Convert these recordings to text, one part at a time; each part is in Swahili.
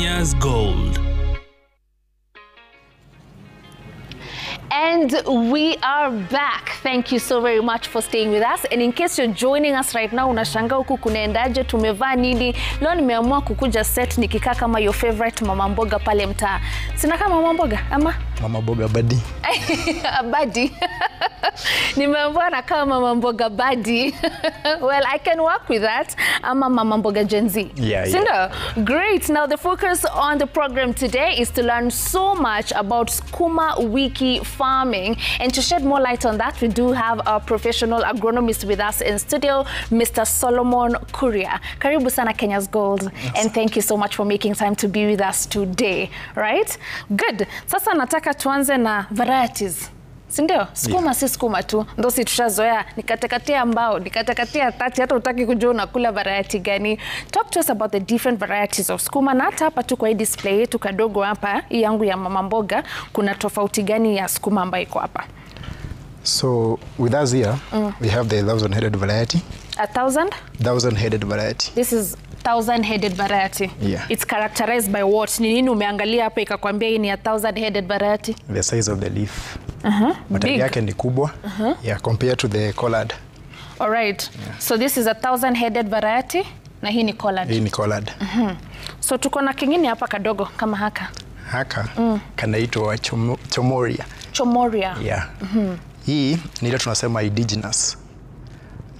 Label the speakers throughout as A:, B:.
A: Kenya's Gold.
B: And we are back. Thank you so very much for staying with us. And in case you're joining us right now, unashanga huku kunaendaje, tumevaa nini? Leo nimeamua kukuja set nikikaa kama your favorite mama mboga pale mtaa. Sina kama mama mboga ama?
C: Mama mboga badi.
B: Badi. Nimeamua na kama mama mboga badi. Well, I can work with that. Ama mama mboga Gen Z.
C: Yeah.
B: Great. Now the focus on the program today is to learn so much about Sukuma Wiki farming, and to shed more light on that, we do have our professional agronomist with us in studio, Mr. Solomon Kuria. Karibu sana Kenya's Gold. Yes. And thank you so much for making time to be with us today. Right? Good. Sasa nataka tuanze na varieties. Sindio? Sukuma si sukuma tu. Ndo si tushazoea nikatekatia mbao, nikatekatia tati, hata utaki kujua unakula variety gani. Talk to us about the different varieties of sukuma. Na hata hapa tu kwa hii display yetu kadogo hapa, hii yangu ya mama mboga, kuna tofauti gani ya sukuma ambayo iko hapa?
C: So with us here, we have the 1,000-headed variety.
B: 1,000?
C: 1,000-headed variety.
B: This is 1,000-headed variety.
C: Yeah.
B: It's characterized by what? Ni nini umeangalia hapa ikakwambia hii ni 1,000-headed variety?
C: The size of the leaf. Matawi yake ni kubwa. Yeah, compared to the collard.
B: All right. Yeah. So this is a 1,000-headed variety na hii ni collard.
C: Hii ni collard.
B: So tuko na kingine hapa kadogo kama haka.
C: Haka kanaitwa chomoria.
B: Chomoria.
C: Yeah. Hii ni ile tunasema indigenous.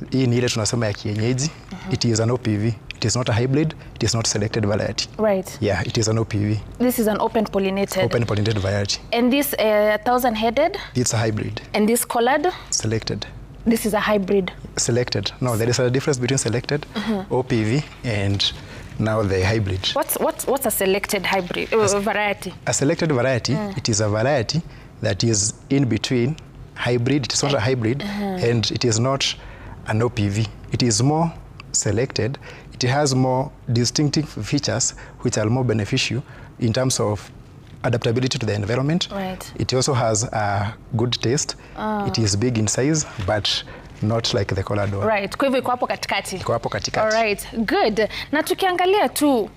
C: Hii ni ile tunasema ya kienyeji. It is an OPV. It is not a hybrid. It is not selected variety.
B: Right.
C: Yeah, it is an OPV.
B: This is an open pollinated.
C: Open pollinated variety.
B: And this 1,000-headed?
C: It's a hybrid.
B: And this collard?
C: Selected.
B: This is a hybrid.
C: Selected. No, there is a difference between selected, OPV, and now the hybrid.
B: What's a selected hybrid variety?
C: A selected variety, it is a variety that is in between hybrid. It is not a hybrid, and it is not an OPV. It is more selected. It has more distinctive features which are more beneficial in terms of adaptability to the environment.
B: Right.
C: It also has a good taste. It is big in size, but not like the collard one.
B: Right. Kwa hivyo iko hapo katikati.
C: Iko hapo katikati.
B: All right. Good. Na tukiangalia tu,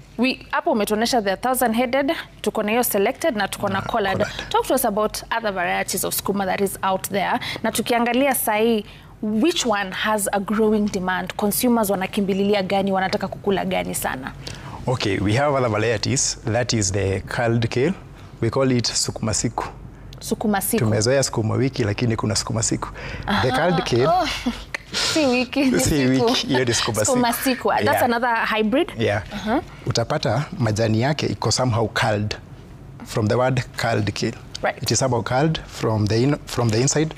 B: hapo umetuonesha the 1,000-headed, tuko na hiyo selected na tuko na collard. Talk to us about other varieties of sukuma that is out there. Na tukiangalia sahi, which one has a growing demand? Consumers wanakimbililia gani, wanataka kukula gani sana?
C: Okay, we have other varieties. That is the curled kale. We call it sukuma siku.
B: Sukuma siku.
C: Tumezoea sukuma wiki, lakini kuna sukuma siku. The curled kale.
B: Si wiki.
C: Si wiki, hiyo ni sukuma siku.
B: Sukuma siku. That's another hybrid?
C: Yeah. Utapata majani yake iko somehow curled. From the word curled kale.
B: Right.
C: It is somehow curled from the inside.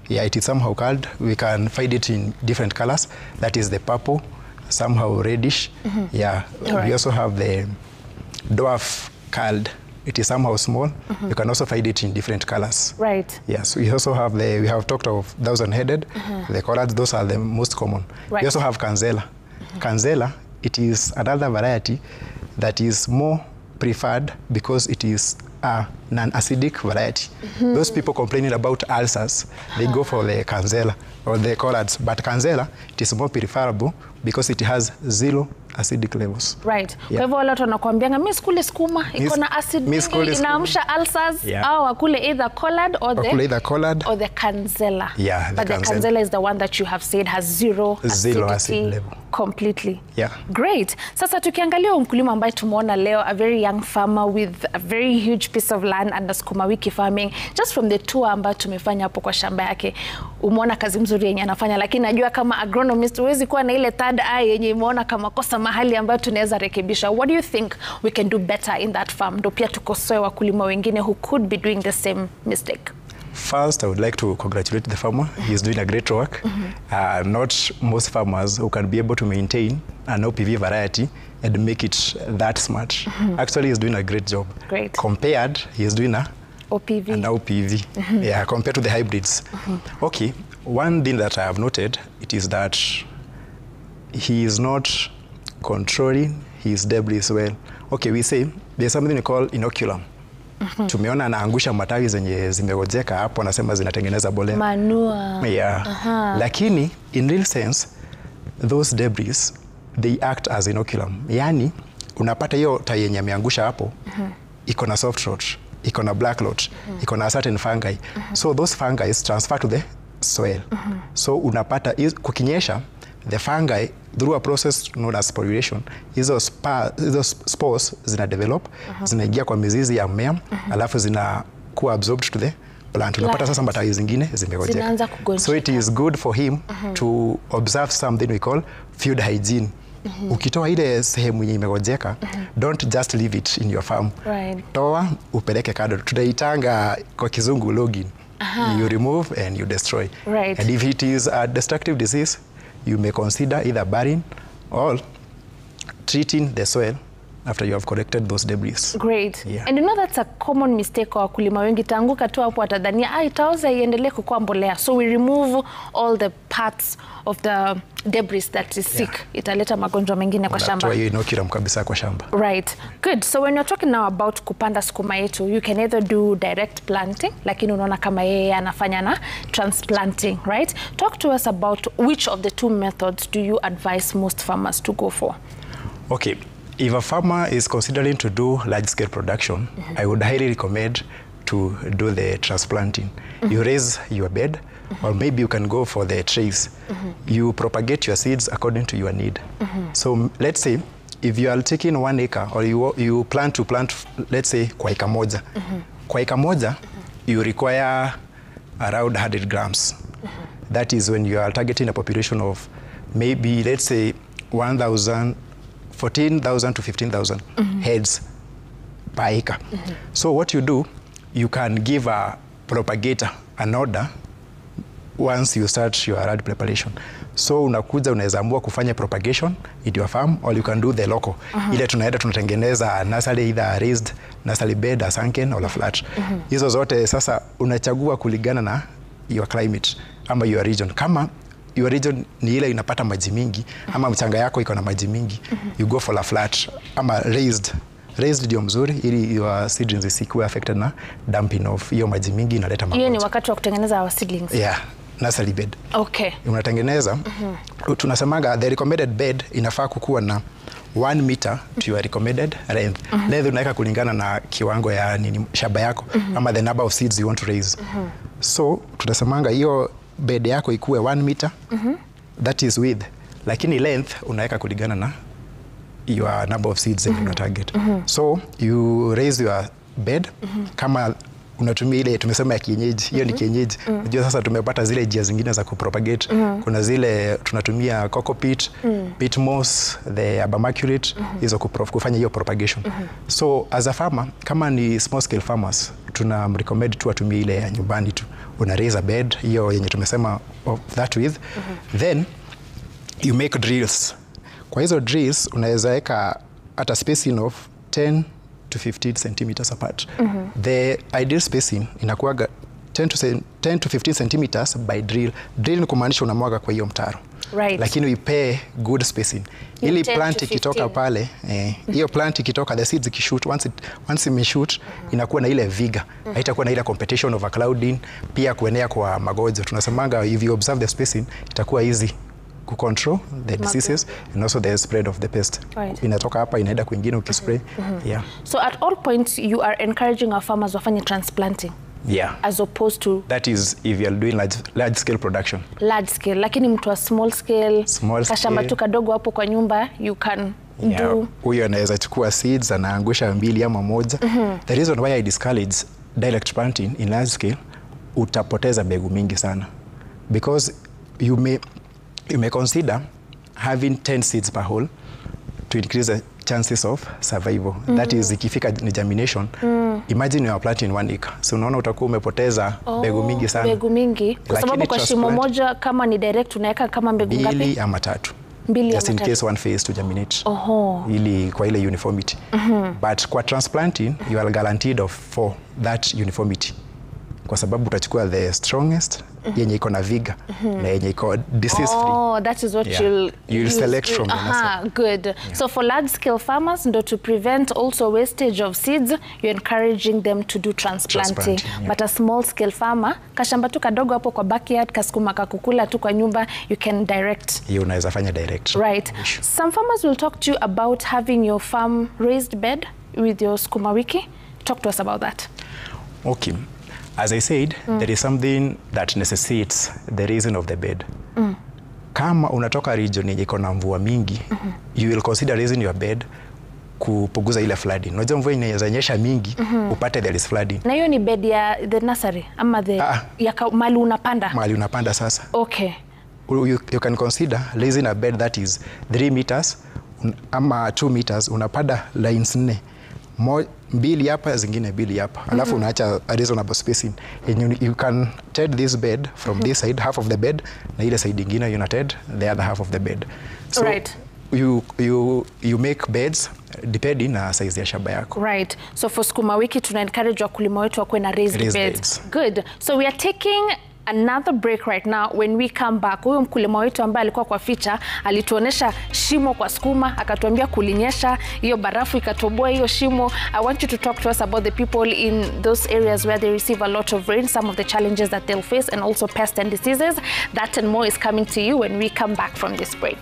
C: Yeah, it is somehow curled. We can find it in different colors. That is the purple, somehow reddish. Yeah. We also have the dwarf curled. It is somehow small. You can also find it in different colors.
B: Right.
C: Yes. We also have we have talked of 1,000-headed. The collards, those are the most common.
B: Right.
C: We also have Kanzela. Kanzela, it is another variety that is more preferred because it is a non-acidic variety. Those people complaining about ulcers, they go for the Kanzela or the collards. But Kanzela, it is more preferable because it has 0 acidic levels.
B: Right. Kwa hivyo wale watu wanakuambianga mimi sikule sukuma iko na acid mingi inaamsha ulcers, au akule either collard or the Kanzela.
C: Yeah,
B: but the Kanzela is the one that you have said has 0
C: acid level.
B: Completely.
C: Yeah.
B: Great. Sasa tukiangalia mkulima ambaye tumeona leo, a very young farmer with a very huge piece of land under Sukuma Wiki farming, just from the tour ambayo tumefanya hapo kwa shamba yake, umeona kazi mzuri yenye anafanya, lakini najua kama agronomist huwezi kuwa na ile third eye yenye umeona kama kosa mahali ambayo tunaweza rekebisha. What do you think we can do better in that farm? Ndio pia tukosoe wakulima wengine who could be doing the same mistake.
C: First, I would like to congratulate the farmer. He is doing a great work. Not most farmers who can be able to maintain an OPV variety and make it that smart. Actually, he's doing a great job.
B: Great.
C: Compared, he is doing an OPV. Yeah, compared to the hybrids. Okay, one thing that I have noted, it is that he is not controlling his debris well. Okay, we say there's something we call inoculum. Tumeona anaangusha matawi zenye zimegojeka hapo, anasema zinatengeneza bolea.
B: Manure.
C: Yeah. Lakini in real sense those debris they act as inoculum. Yani unapata hiyo tai yenye ameangusha hapo iko na soft rot, iko na black rot, iko na certain fungi. So those fungi transfer to the soil. So unapata kukinyesha, the fungi through a process known as sporulation, hizo spores zina develop, zinaingia kwa mizizi ya mmea, alafu zinakuwa absorbed to the plant. Unapata sasa matawi zingine zimegojeka. So it is good for him to observe something we call field hygiene. Ukitoa ile sehemu yenye imegojeka, don't just leave it in your farm. Toa, upeleke kado. Tunaitanga kwa kizungu logging. You remove and you destroy. And if it is a destructive disease, you may consider either burying or treating the soil after you have collected those debris.
B: Great. And you know that's a common mistake kwa wakulima wengi, tanguka tu hapo atadhania itaoza iendelee kukua mbolea. So we remove all the parts of the debris that is sick. Italeta magonjwa mengine kwa shamba.
C: Hiyo inocurum kabisa kwa shamba.
B: Right. Good. So when you're talking now about kupanda sukuma yetu, you can either do direct planting, lakini unaona kama yeye anafanya na transplanting, right? Talk to us about which of the two methods do you advise most farmers to go for?
C: Okay. If a farmer is considering to do large-scale production, I would highly recommend to do the transplanting. You raise your bed, or maybe you can go for the trays. You propagate your seeds according to your need. So let's say, if you are taking 1 acre, or you plan to plant, let's say, kwa eka moja. Kwa eka moja, you require around 100 grams. That is when you are targeting a population of maybe, let's say, 14,000 to 15,000 heads per acre. So what you do, you can give a propagator an order once you start your road preparation. So unakuja unaweza amua kufanya propagation in your farm, or you can do the local. Ile tunaenda tunatengeneza nursery, either raised nursery bed, a sunken or a flat. Hizo zote sasa unachagua kulingana na your climate ama your region. Kama your region ni ile inapata maji mingi, ama mchanga yako iko na maji mingi, you go for a flat ama raised. Raised ndio mzuri ili your seedlings zisikuwe affected na dumping of hiyo maji mingi, inaleta magonjwa.
B: Hiyo ni wakati wa kutengeneza our seedlings.
C: Nursery bed.
B: Okay.
C: Unatengeneza, tunasemanga the recommended bed inafaa kukuwa na 1 meter to your recommended length. Length unaweka kulingana na kiwango ya shamba yako, ama the number of seeds you want to raise. So tunasemanga hiyo bed yako ikuwe 1 meter, that is width, lakini length unaweka kulingana na your number of seeds that you target. So you raise your bed, kama unatumia ile tumesema ya kienyeji, hiyo ni kienyeji. Unajua sasa tumepata zile njia zingine za kupropagate. Kuna zile tunatumia cocopeat, peat moss, the abamarculate, hizo kufanya hiyo propagation. So as a farmer, kama ni small scale farmers, recommend tu atumie ile ya nyumbani tu. Una raise a bed, hiyo yenye tumesema of that width. Then you make drills. Kwa hizo drills unaweza weka at a spacing of 10 to 15 centimeters apart. The ideal spacing inakuwa 10 to 15 centimeters by drill. Drill ni kumaanisha unamwaga kwa hiyo mtaro. Lakini uipe good spacing. Ili plant ikitoka pale, hiyo plant ikitoka, the seeds ikishoot, once imeshoot, inakuwa na ile vigor. Haitakuwa na ile competition of overcrowding, pia kuenea kwa magonjwa. Tunasemanga if you observe the spacing, itakuwa easy to control the diseases and also the spread of the pest. Inatoka hapa inaenda kwingine ukispray.
B: So at all points you are encouraging our farmers wafanye transplanting. As opposed to,
C: that is if you are doing large scale production.
B: Large scale, lakini mtu wa small scale, kashamba tu kadogo hapo kwa nyumba, you can do.
C: Huyo anaweza chukua seeds anaangusha 2 ama 1. The reason why I discourage direct planting in large scale, utapoteza mbegu mingi sana. Because you may consider having 10 seeds per hole to increase the chances of survival. That is ikifika ni germination. Imagine you are planting 1 acre. So unaona utakuwa umepoteza mbegu mingi sana.
B: Mbegu mingi. Kwa sababu kwa shimo moja kama ni direct unaweka kama mbegu ngapi?
C: 2 ama 3. Just in case one phase to germinate. Ili kwa ile uniformity. But kwa transplanting you are guaranteed of 4 that uniformity. kwa sababu utachukua the strongest yenye iko na vigor na yenye iko disease free.
B: Oh, that is what
C: you'll select from the nursery.
B: Good. Yeah. So for large scale farmers, to prevent also wastage of seeds, you're encouraging them to do transplanting. Yeah. But a small scale farmer, kashamba tu kadogo hapo kwa backyard, kasukuma kakukula tu kwa nyumba, you can direct.
C: You unaweza fanya direct.
B: Right. Some farmers will talk to you about having your farm raised bed with your Sukuma Wiki. Talk to us about that.
C: Okay. As I said, there is something that necessitates the raising of the bed. Kama unatoka region yenye iko na mvua mingi, you will consider raising your bed kupunguza ile flooding. Unajua mvua inaweza nyesha mingi, upate there is flooding.
B: Na hiyo ni bed ya the nursery ama the mali unapanda? Mali unapanda
C: sasa.
B: Okay.
C: You can consider raising a bed that is 3 meters ama 2 meters, unapanda lines 4. Mbili hapa zingine mbili hapa. Alafu unaacha a reasonable spacing. And you can tilde this bed from this side, half of the bed, na ile side ingine you tilde the other half of the bed. So
B: right.
C: You make beds depending na size ya shamba yako.
B: Right. So for Sukuma Wiki tuna encourage wakulima wetu wakuwe na raised beds. Good. So we are taking another break right now. When we come back, huyo mkulima wetu ambaye alikuwa kwa ficha alituonesha shimo kwa sukuma, akatuambia kulinyesha, hiyo barafu ikatoboa hiyo shimo. I want you to talk to us about the people in those areas where they receive a lot of rain, some of the challenges that they'll face, and also pests and diseases. That and more is coming to you when we come back from this break.